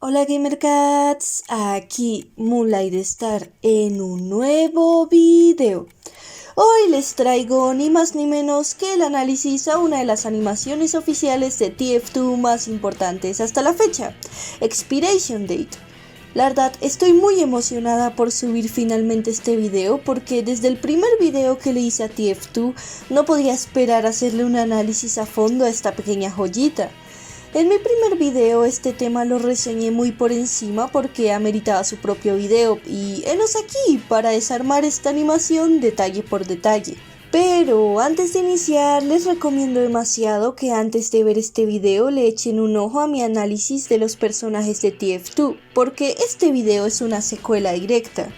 Hola Gamercats, aquí Moonlight Star en un nuevo video. Hoy les traigo ni más ni menos que el análisis a una de las animaciones oficiales de TF2 más importantes hasta la fecha, Expiration Date. La verdad, estoy muy emocionada por subir finalmente este video porque desde el primer video que le hice a TF2 no podía esperar hacerle un análisis a fondo a esta pequeña joyita. En mi primer video este tema lo reseñé muy por encima porque ameritaba su propio video y henos aquí para desarmar esta animación detalle por detalle. Pero antes de iniciar les recomiendo demasiado que antes de ver este video le echen un ojo a mi análisis de los personajes de TF2 porque este video es una secuela directa.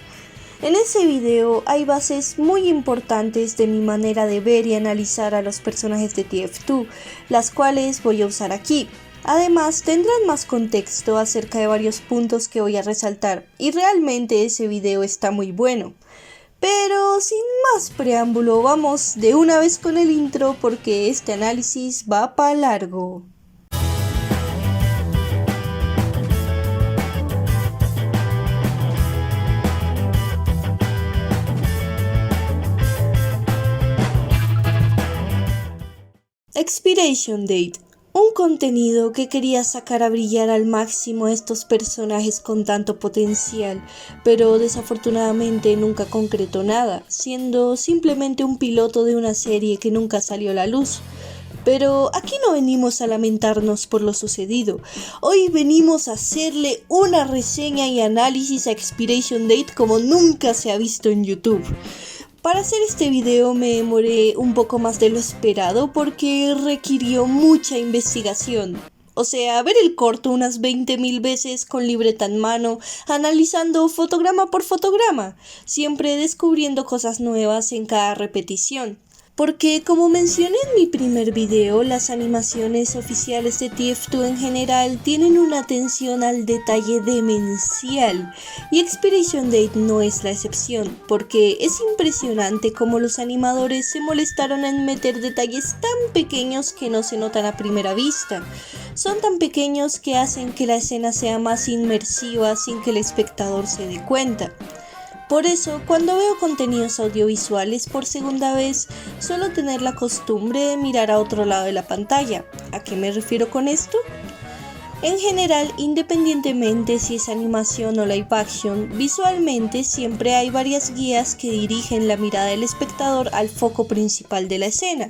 En ese video hay bases muy importantes de mi manera de ver y analizar a los personajes de TF2, las cuales voy a usar aquí. Además tendrán más contexto acerca de varios puntos que voy a resaltar y realmente ese video está muy bueno. Pero sin más preámbulo vamos de una vez con el intro porque este análisis va para largo. Expiration Date. Un contenido que quería sacar a brillar al máximo a estos personajes con tanto potencial, pero desafortunadamente nunca concretó nada, siendo simplemente un piloto de una serie que nunca salió a la luz. Pero aquí no venimos a lamentarnos por lo sucedido, hoy venimos a hacerle una reseña y análisis a Expiration Date como nunca se ha visto en YouTube. Para hacer este video me demoré un poco más de lo esperado porque requirió mucha investigación. O sea, ver el corto unas 20.000 veces con libreta en mano, analizando fotograma por fotograma, siempre descubriendo cosas nuevas en cada repetición. Porque como mencioné en mi primer video, las animaciones oficiales de TF2 en general tienen una atención al detalle demencial y Expiration Date no es la excepción, porque es impresionante cómo los animadores se molestaron en meter detalles tan pequeños que no se notan a primera vista. Son tan pequeños que hacen que la escena sea más inmersiva sin que el espectador se dé cuenta. Por eso, cuando veo contenidos audiovisuales por segunda vez, suelo tener la costumbre de mirar a otro lado de la pantalla. ¿A qué me refiero con esto? En general, independientemente si es animación o live action, visualmente siempre hay varias guías que dirigen la mirada del espectador al foco principal de la escena.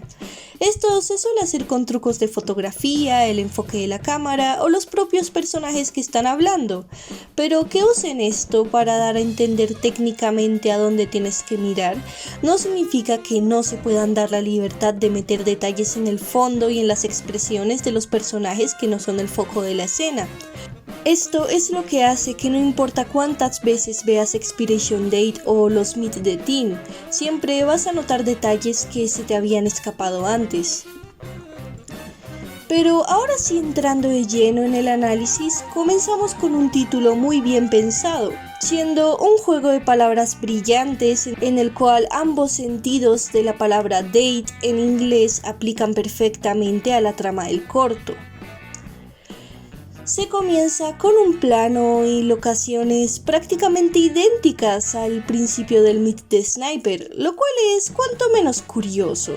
Esto se suele hacer con trucos de fotografía, el enfoque de la cámara o los propios personajes que están hablando. Pero que usen esto para dar a entender técnicamente a dónde tienes que mirar, no significa que no se puedan dar la libertad de meter detalles en el fondo y en las expresiones de los personajes que no son el foco de la escena. Esto es lo que hace que no importa cuántas veces veas Expiration Date o los Meet the Team, siempre vas a notar detalles que se te habían escapado antes. Pero ahora sí, entrando de lleno en el análisis, comenzamos con un título muy bien pensado, siendo un juego de palabras brillantes en el cual ambos sentidos de la palabra date en inglés aplican perfectamente a la trama del corto. Se comienza con un plano y locaciones prácticamente idénticas al principio del Meet the Sniper, lo cual es cuanto menos curioso.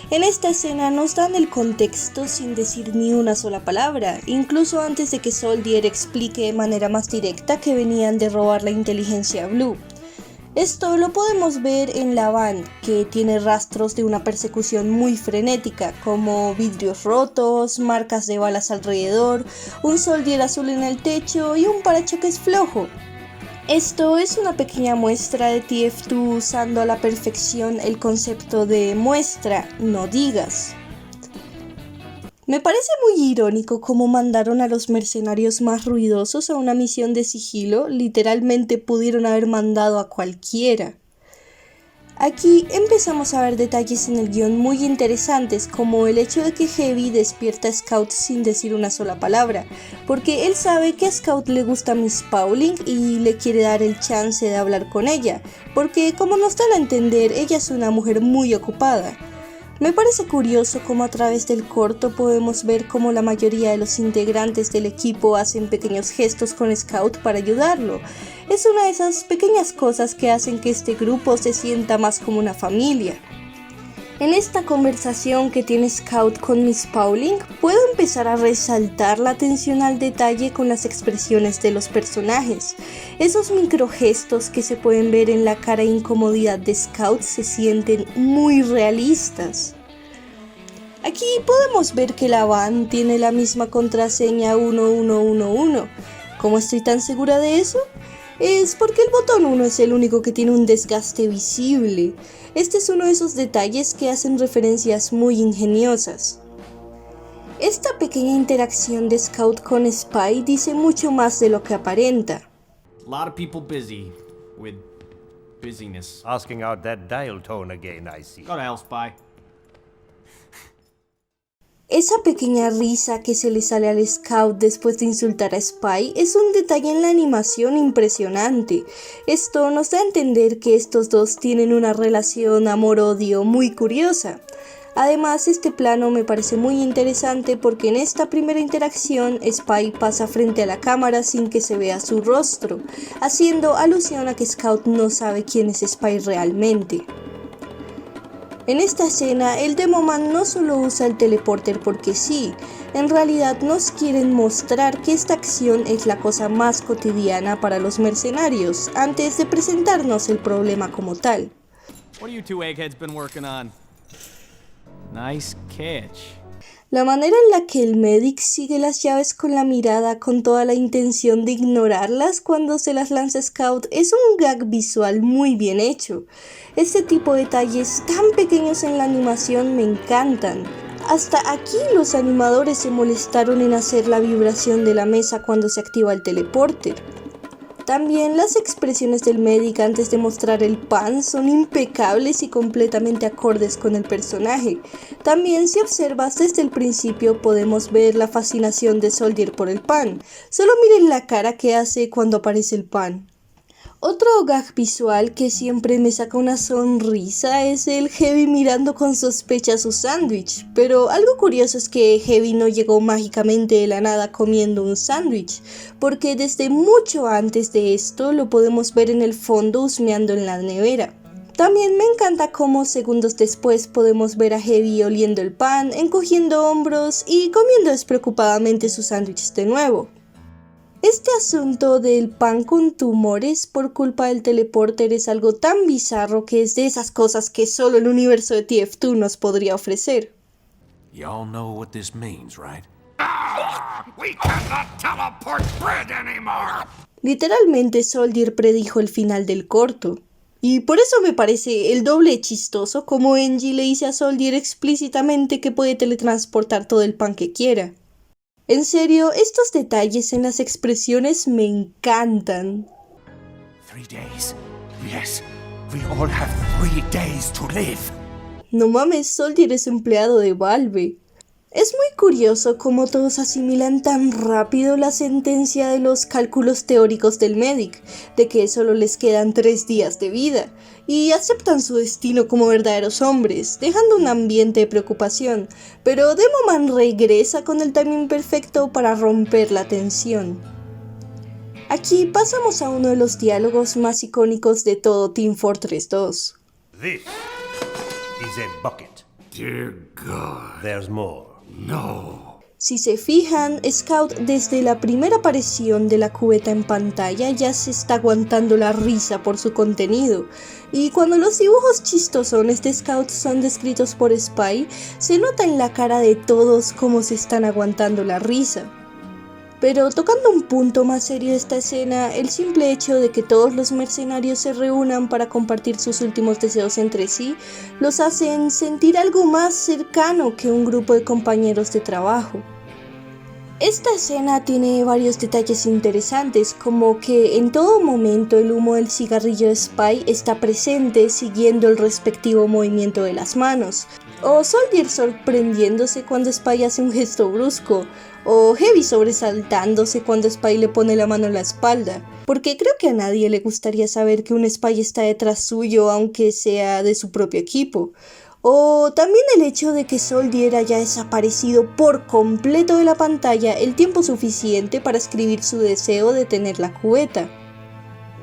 En esta escena nos dan el contexto sin decir ni una sola palabra, incluso antes de que Soldier explique de manera más directa que venían de robar la inteligencia Blue. Esto lo podemos ver en la van, que tiene rastros de una persecución muy frenética, como vidrios rotos, marcas de balas alrededor, un Soldier azul en el techo y un parachoques flojo. Esto es una pequeña muestra de TF2 usando a la perfección el concepto de muestra, no digas. Me parece muy irónico cómo mandaron a los mercenarios más ruidosos a una misión de sigilo, literalmente pudieron haber mandado a cualquiera. Aquí empezamos a ver detalles en el guión muy interesantes, como el hecho de que Heavy despierta a Scout sin decir una sola palabra, porque él sabe que a Scout le gusta Miss Pauling y le quiere dar el chance de hablar con ella, porque como nos dan a entender, ella es una mujer muy ocupada. Me parece curioso cómo a través del corto podemos ver cómo la mayoría de los integrantes del equipo hacen pequeños gestos con Scout para ayudarlo. Es una de esas pequeñas cosas que hacen que este grupo se sienta más como una familia. En esta conversación que tiene Scout con Miss Pauling, puedo empezar a resaltar la atención al detalle con las expresiones de los personajes. Esos microgestos que se pueden ver en la cara e incomodidad de Scout se sienten muy realistas. Aquí podemos ver que la van tiene la misma contraseña 1111. ¿Cómo estoy tan segura de eso? Es porque el botón 1 es el único que tiene un desgaste visible. Este es uno de esos detalles que hacen referencias muy ingeniosas. Esta pequeña interacción de Scout con Spy dice mucho más de lo que aparenta. A lot of people busy with busyness. Asking out that dial tone again, I see. Go to hell, Spy. Esa pequeña risa que se le sale al Scout después de insultar a Spy es un detalle en la animación impresionante. Esto nos da a entender que estos dos tienen una relación amor-odio muy curiosa. Además, este plano me parece muy interesante porque en esta primera interacción Spy pasa frente a la cámara sin que se vea su rostro, haciendo alusión a que Scout no sabe quién es Spy realmente. En esta escena, el Demoman no solo usa el teleporter porque sí, en realidad nos quieren mostrar que esta acción es la cosa más cotidiana para los mercenarios, antes de presentarnos el problema como tal. What have you two eggheads been working on? Nice catch. La manera en la que el medic sigue las llaves con la mirada con toda la intención de ignorarlas cuando se las lanza Scout es un gag visual muy bien hecho. Este tipo de detalles tan pequeños en la animación me encantan. Hasta aquí los animadores se molestaron en hacer la vibración de la mesa cuando se activa el teleporter. También las expresiones del medic antes de mostrar el pan son impecables y completamente acordes con el personaje. También si observas desde el principio podemos ver la fascinación de Soldier por el pan. Solo miren la cara que hace cuando aparece el pan. Otro gag visual que siempre me saca una sonrisa es el Heavy mirando con sospecha su sándwich, pero algo curioso es que Heavy no llegó mágicamente de la nada comiendo un sándwich, porque desde mucho antes de esto lo podemos ver en el fondo husmeando en la nevera. También me encanta cómo segundos después podemos ver a Heavy oliendo el pan, encogiendo hombros y comiendo despreocupadamente su sándwich de nuevo. Este asunto del pan con tumores por culpa del teleporter es algo tan bizarro que es de esas cosas que solo el universo de TF2 nos podría ofrecer. You all know what this means, right? We cannot teleport bread anymore! Literalmente Soldier predijo el final del corto. Y por eso me parece el doble de chistoso como Engie le dice a Soldier explícitamente que puede teletransportar todo el pan que quiera. En serio, estos detalles en las expresiones me encantan. 3 days. Yes, we all have 3 days to live. No mames, Soldier es empleado de Valve. Es muy curioso cómo todos asimilan tan rápido la sentencia de los cálculos teóricos del medic, de que solo les quedan 3 días de vida, y aceptan su destino como verdaderos hombres, dejando un ambiente de preocupación, pero Demoman regresa con el timing perfecto para romper la tensión. Aquí pasamos a uno de los diálogos más icónicos de todo Team Fortress 2. This is a bucket. Dear God, There's more. no. Si se fijan, Scout desde la primera aparición de la cubeta en pantalla ya se está aguantando la risa por su contenido, y cuando los dibujos chistosones de Scout son descritos por Spy, se nota en la cara de todos cómo se están aguantando la risa. Pero tocando un punto más serio de esta escena, el simple hecho de que todos los mercenarios se reúnan para compartir sus últimos deseos entre sí, los hacen sentir algo más cercano que un grupo de compañeros de trabajo. Esta escena tiene varios detalles interesantes, como que en todo momento el humo del cigarrillo de Spy está presente siguiendo el respectivo movimiento de las manos, o Soldier sorprendiéndose cuando Spy hace un gesto brusco, o Heavy sobresaltándose cuando Spy le pone la mano en la espalda, porque creo que a nadie le gustaría saber que un Spy está detrás suyo aunque sea de su propio equipo, O también el hecho de que Soldier haya desaparecido por completo de la pantalla el tiempo suficiente para escribir su deseo de tener la cubeta.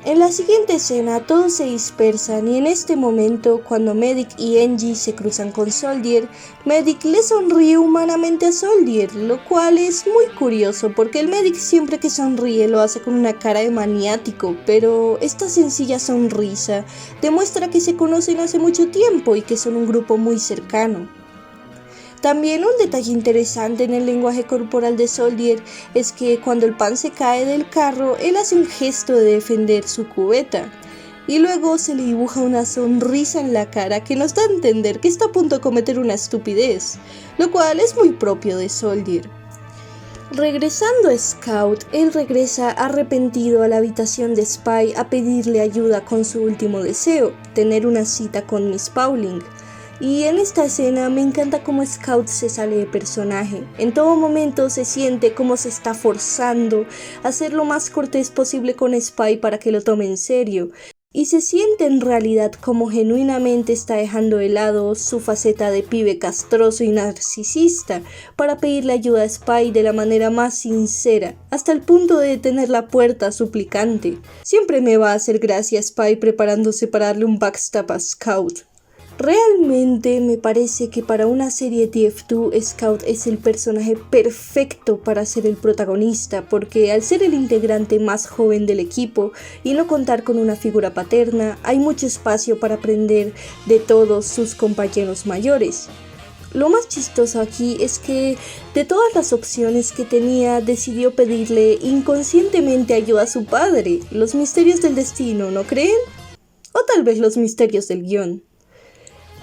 En la siguiente escena todos se dispersan y en este momento, cuando Medic y Angie se cruzan con Soldier, Medic le sonríe humanamente a Soldier, lo cual es muy curioso porque el Medic siempre que sonríe lo hace con una cara de maniático, pero esta sencilla sonrisa demuestra que se conocen hace mucho tiempo y que son un grupo muy cercano. También un detalle interesante en el lenguaje corporal de Soldier es que cuando el pan se cae del carro, él hace un gesto de defender su cubeta, y luego se le dibuja una sonrisa en la cara que nos da a entender que está a punto de cometer una estupidez, lo cual es muy propio de Soldier. Regresando a Scout, él regresa arrepentido a la habitación de Spy a pedirle ayuda con su último deseo, tener una cita con Miss Pauling. Y en esta escena me encanta cómo Scout se sale de personaje. En todo momento se siente como se está forzando a ser lo más cortés posible con Spy para que lo tome en serio. Y se siente en realidad como genuinamente está dejando de lado su faceta de pibe castroso y narcisista para pedirle ayuda a Spy de la manera más sincera, hasta el punto de detener la puerta suplicante. Siempre me va a hacer gracia Spy preparándose para darle un backstab a Scout. Realmente me parece que para una serie TF2 Scout es el personaje perfecto para ser el protagonista, porque al ser el integrante más joven del equipo y no contar con una figura paterna, hay mucho espacio para aprender de todos sus compañeros mayores. Lo más chistoso aquí es que de todas las opciones que tenía decidió pedirle inconscientemente ayuda a su padre. Los misterios del destino, ¿no creen? O tal vez los misterios del guión.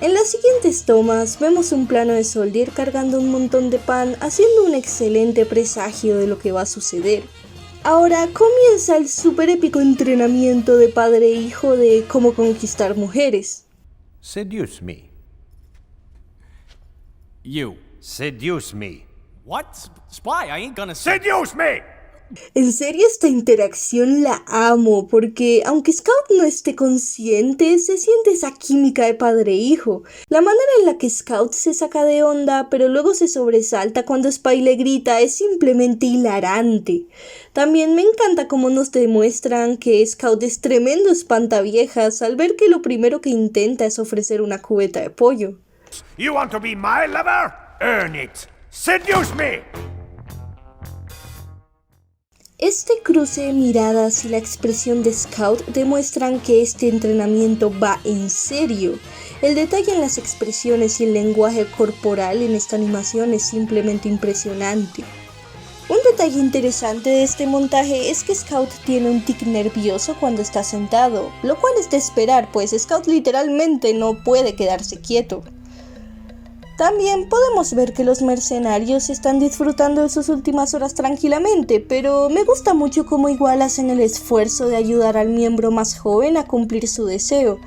En las siguientes tomas vemos un plano de Soldier cargando un montón de pan, haciendo un excelente presagio de lo que va a suceder. Ahora comienza el super épico entrenamiento de padre e hijo de cómo conquistar mujeres. Seduce me. You. Seduce me. What? Spy, I ain't gonna say. Seduce me! En serio, esta interacción la amo, porque aunque Scout no esté consciente, se siente esa química de padre e hijo. La manera en la que Scout se saca de onda, pero luego se sobresalta cuando Spy le grita, es simplemente hilarante. También me encanta cómo nos demuestran que Scout es tremendo espantaviejas al ver que lo primero que intenta es ofrecer una cubeta de pollo. You want to be my lover? Earn it. Seduce me! Este cruce de miradas y la expresión de Scout demuestran que este entrenamiento va en serio. El detalle en las expresiones y el lenguaje corporal en esta animación es simplemente impresionante. Un detalle interesante de este montaje es que Scout tiene un tic nervioso cuando está sentado, lo cual es de esperar, pues Scout literalmente no puede quedarse quieto. También podemos ver que los mercenarios están disfrutando de sus últimas horas tranquilamente, pero me gusta mucho cómo igual hacen el esfuerzo de ayudar al miembro más joven a cumplir su deseo.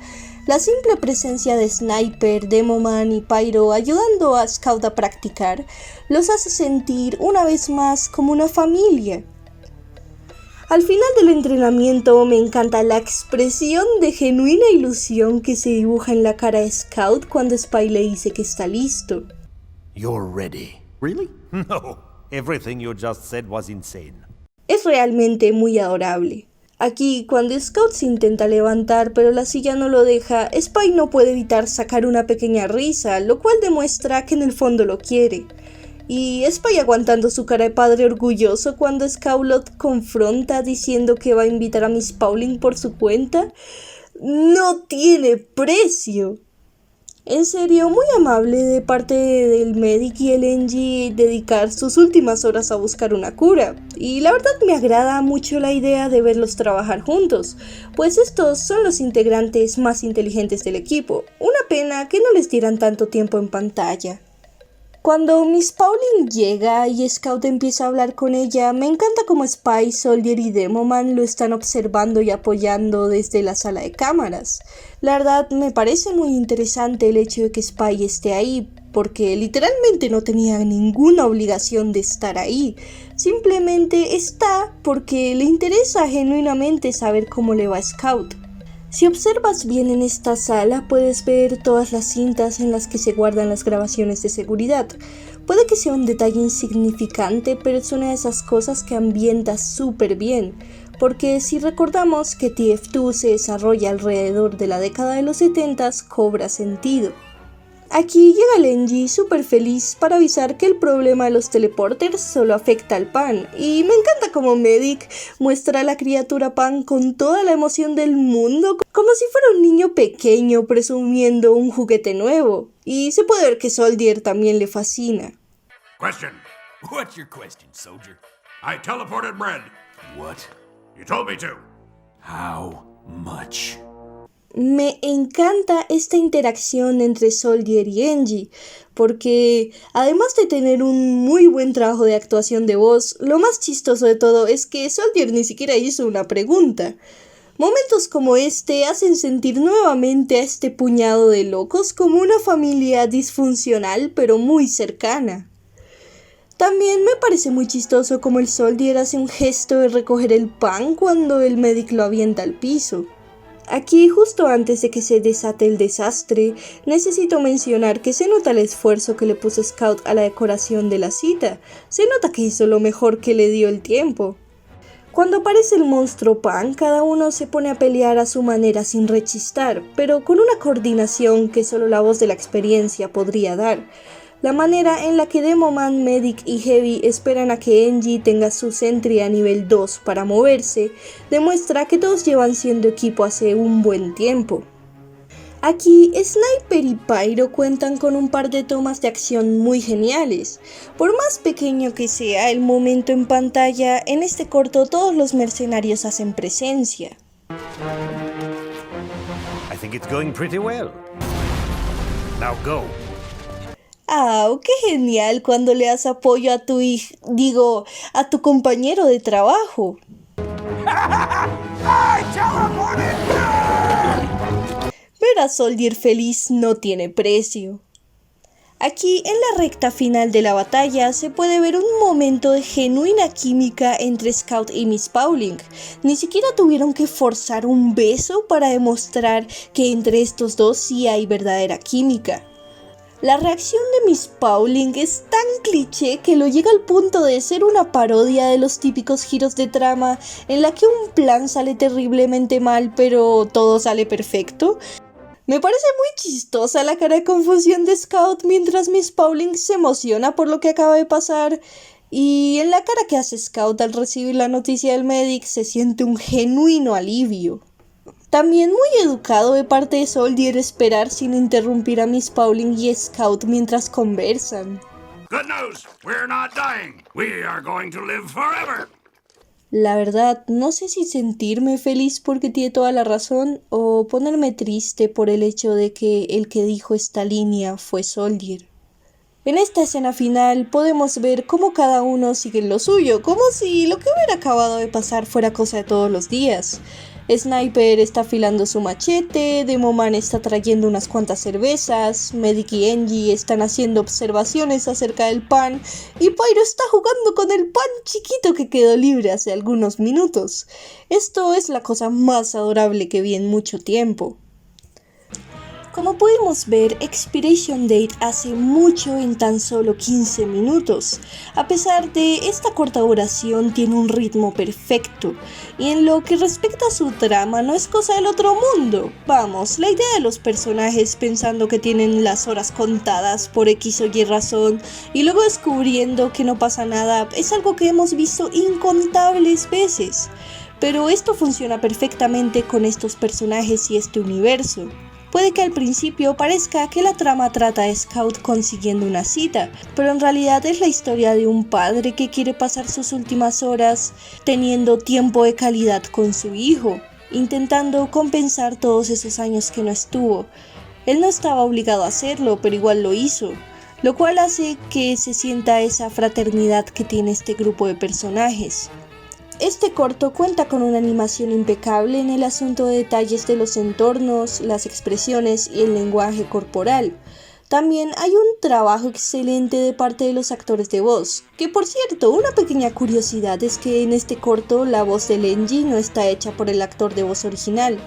La simple presencia de Sniper, Demoman y Pyro ayudando a Scout a practicar, los hace sentir una vez más como una familia. Al final del entrenamiento me encanta la expresión de genuina ilusión que se dibuja en la cara de Scout cuando Spy le dice que está listo. You're ready. Really? No, everything you just said was insane. Es realmente muy adorable. Aquí, cuando Scout se intenta levantar pero la silla no lo deja, Spy no puede evitar sacar una pequeña risa, lo cual demuestra que en el fondo lo quiere. Y Spy aguantando su cara de padre orgulloso cuando Scout lo confronta diciendo que va a invitar a Miss Pauling por su cuenta, no tiene precio. En serio, muy amable de parte del Medic y el Angie dedicar sus últimas horas a buscar una cura. Y la verdad me agrada mucho la idea de verlos trabajar juntos, pues estos son los integrantes más inteligentes del equipo. Una pena que no les dieran tanto tiempo en pantalla. Cuando Miss Pauling llega y Scout empieza a hablar con ella, me encanta cómo Spy, Soldier y Demoman lo están observando y apoyando desde la sala de cámaras. La verdad me parece muy interesante el hecho de que Spy esté ahí, porque literalmente no tenía ninguna obligación de estar ahí. Simplemente está porque le interesa genuinamente saber cómo le va a Scout. Si observas bien en esta sala puedes ver todas las cintas en las que se guardan las grabaciones de seguridad. Puede que sea un detalle insignificante, pero es una de esas cosas que ambienta súper bien, porque si recordamos que TF2 se desarrolla alrededor de la década de los 70s, cobra sentido. Aquí llega Lenji súper feliz para avisar que el problema de los teleporters solo afecta al Pan, y me encanta como Medic muestra a la criatura Pan con toda la emoción del mundo, como si fuera un niño pequeño presumiendo un juguete nuevo, y se puede ver que Soldier también le fascina. Question. What's your question, soldier? I teleported bread. What? You told me to. How much? Me encanta esta interacción entre Soldier y Engie, porque además de tener un muy buen trabajo de actuación de voz, lo más chistoso de todo es que Soldier ni siquiera hizo una pregunta. Momentos como este hacen sentir nuevamente a este puñado de locos como una familia disfuncional pero muy cercana. También me parece muy chistoso como el Soldier hace un gesto de recoger el pan cuando el Medic lo avienta al piso. Aquí, justo antes de que se desate el desastre, necesito mencionar que se nota el esfuerzo que le puso Scout a la decoración de la cita. Se nota que hizo lo mejor que le dio el tiempo. Cuando aparece el monstruo Pan, cada uno se pone a pelear a su manera sin rechistar, pero con una coordinación que solo la voz de la experiencia podría dar. La manera en la que Demoman, Medic y Heavy esperan a que Engie tenga su Sentry a nivel 2 para moverse, demuestra que todos llevan siendo equipo hace un buen tiempo. Aquí, Sniper y Pyro cuentan con un par de tomas de acción muy geniales. Por más pequeño que sea el momento en pantalla, en este corto todos los mercenarios hacen presencia. I think it's going pretty well. Now go. ¡Ah, qué genial cuando le das apoyo a a tu compañero de trabajo! Ver a Soldier feliz no tiene precio. Aquí, en la recta final de la batalla, se puede ver un momento de genuina química entre Scout y Miss Pauling. Ni siquiera tuvieron que forzar un beso para demostrar que entre estos dos sí hay verdadera química. La reacción de Miss Pauling es tan cliché que lo llega al punto de ser una parodia de los típicos giros de trama en la que un plan sale terriblemente mal pero todo sale perfecto. Me parece muy chistosa la cara de confusión de Scout mientras Miss Pauling se emociona por lo que acaba de pasar, y en la cara que hace Scout al recibir la noticia del Medic se siente un genuino alivio. También muy educado de parte de Soldier esperar sin interrumpir a Miss Pauling y Scout mientras conversan. Good news. We're not dying. We are going to live forever. La verdad, no sé si sentirme feliz porque tiene toda la razón o ponerme triste por el hecho de que el que dijo esta línea fue Soldier. En esta escena final podemos ver cómo cada uno sigue en lo suyo, como si lo que hubiera acabado de pasar fuera cosa de todos los días. Sniper está afilando su machete, Demoman está trayendo unas cuantas cervezas, Medic y Engie están haciendo observaciones acerca del pan y Pyro está jugando con el pan chiquito que quedó libre hace algunos minutos. Esto es la cosa más adorable que vi en mucho tiempo. Como pudimos ver, Expiration Date hace mucho en tan solo 15 minutos. A pesar de esta corta duración, tiene un ritmo perfecto, y en lo que respecta a su trama no es cosa del otro mundo. Vamos, la idea de los personajes pensando que tienen las horas contadas por X o Y razón, y luego descubriendo que no pasa nada, es algo que hemos visto incontables veces. Pero esto funciona perfectamente con estos personajes y este universo. Puede que al principio parezca que la trama trata a Scout consiguiendo una cita, pero en realidad es la historia de un padre que quiere pasar sus últimas horas teniendo tiempo de calidad con su hijo, intentando compensar todos esos años que no estuvo. Él no estaba obligado a hacerlo, pero igual lo hizo, lo cual hace que se sienta esa fraternidad que tiene este grupo de personajes. Este corto cuenta con una animación impecable en el asunto de detalles de los entornos, las expresiones y el lenguaje corporal. También hay un trabajo excelente de parte de los actores de voz, que por cierto, una pequeña curiosidad es que en este corto la voz de Lenji no está hecha por el actor de voz original.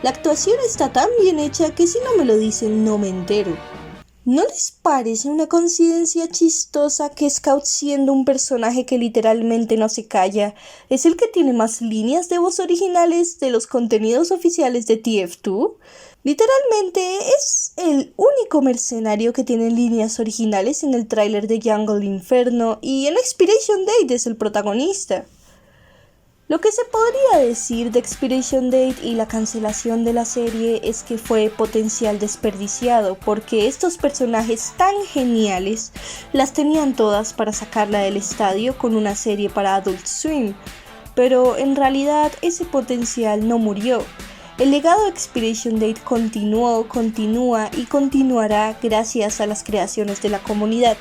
La actuación está tan bien hecha que si no me lo dicen no me entero. ¿No les parece una coincidencia chistosa que Scout, siendo un personaje que literalmente no se calla, es el que tiene más líneas de voz originales de los contenidos oficiales de TF2? Literalmente es el único mercenario que tiene líneas originales en el tráiler de Jungle Inferno y en Expiration Date es el protagonista. Lo que se podría decir de Expiration Date y la cancelación de la serie es que fue potencial desperdiciado, porque estos personajes tan geniales las tenían todas para sacarla del estadio con una serie para Adult Swim, pero en realidad ese potencial no murió. El legado de Expiration Date continuó, continúa y continuará gracias a las creaciones de la comunidad,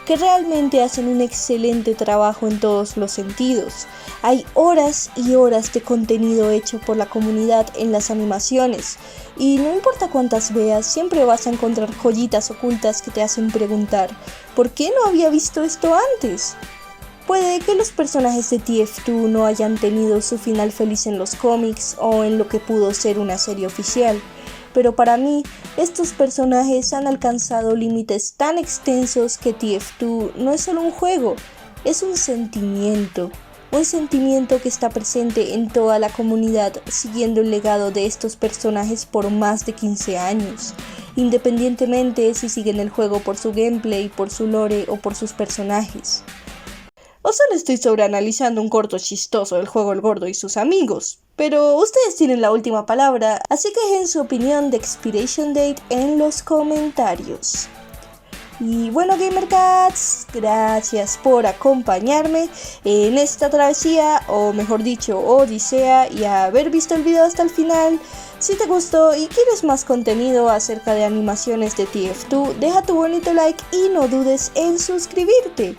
que realmente hacen un excelente trabajo en todos los sentidos. Hay horas y horas de contenido hecho por la comunidad en las animaciones, y no importa cuántas veas, siempre vas a encontrar joyitas ocultas que te hacen preguntar, ¿por qué no había visto esto antes? Puede que los personajes de TF2 no hayan tenido su final feliz en los cómics o en lo que pudo ser una serie oficial, pero para mí, estos personajes han alcanzado límites tan extensos que TF2 no es solo un juego, es un sentimiento que está presente en toda la comunidad, siguiendo el legado de estos personajes por más de 15 años, independientemente si siguen el juego por su gameplay, por su lore o por sus personajes. O solo estoy sobreanalizando un corto chistoso del juego El Gordo y sus amigos, pero ustedes tienen la última palabra, así que dejen su opinión de Expiration Date en los comentarios. Y bueno, GamerCats, gracias por acompañarme en esta travesía, o mejor dicho, odisea, y haber visto el video hasta el final. Si te gustó y quieres más contenido acerca de animaciones de TF2, deja tu bonito like y no dudes en suscribirte.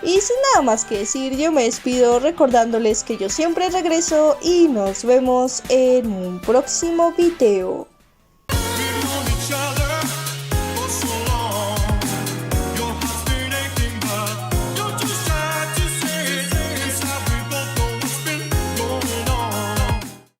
Y sin nada más que decir, yo me despido recordándoles que yo siempre regreso y nos vemos en un próximo video.